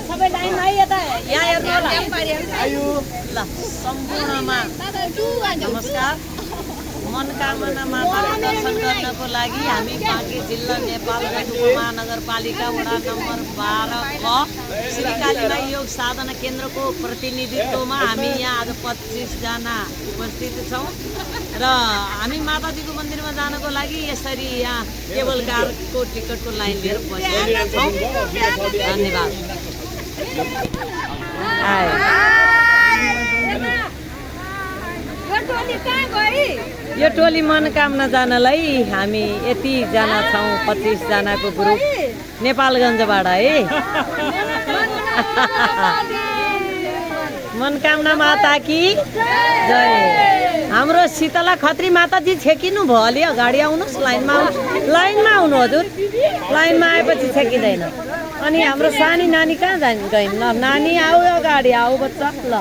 सबै लाइन है यता यहाँ हेर्नु होला ल सम्पूर्णमा नमस्कार। मनोकामना माताको दर्शन गर्नको लागि हामी बाँके जिल्ला नेपालगञ्ज उपमहानगरपालिका वडा नम्बर 12 क श्री कालीमाई योग साधना केन्द्रको प्रतिनिधित्वमा हामी यहाँ आज 25 जना उपस्थित छौँ र हामी माताजीको मन्दिरमा जानको लागि यसरी यहाँ केबल कारको टिकटको लाइन लिएर बसेका छौँ। धन्यवाद। यो टोली मनोकामना जानलाई हामी यति जना छौँ 25 जनाको ग्रुप नेपालगञ्जबाट है। मनोकामना माता की जय। हाम्रो शीतला खत्री माताजी छेकिनु भयो अलि अगाडि आउनुहोस् लाइनमा आउनु हजुर। लाइनमा आएपछि छेकिँदैन। अनि हाम्रो सानी नानी कहाँ गइन् ल नानी आऊ अगाडि आऊ बच्चा ल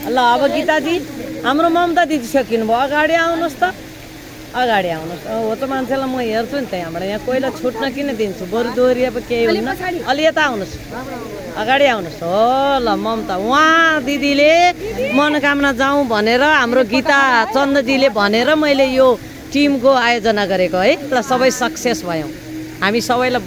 ल अब गीताजी हाम्रो ममता दिदी सकिनु भयो अगाडि आउनुहोस् त अगाडि आउनुहोस्। हो त मान्छेलाई म हेर्छु नि त यहाँबाट यहाँ कोहीलाई छुट्न किन दिन्छु बरु दोहोरिए पो केही हुन्न। अलि यता आउनुहोस् अगाडि आउनुहोस्। हो ल ममता उहाँ दिदीले मनोकामना जाउँ भनेर हाम्रो गीता चन्दजीले भनेर मैले यो टिमको आयोजना गरेको है। ल सबै सक्सेस भयौँ हामी सबैलाई।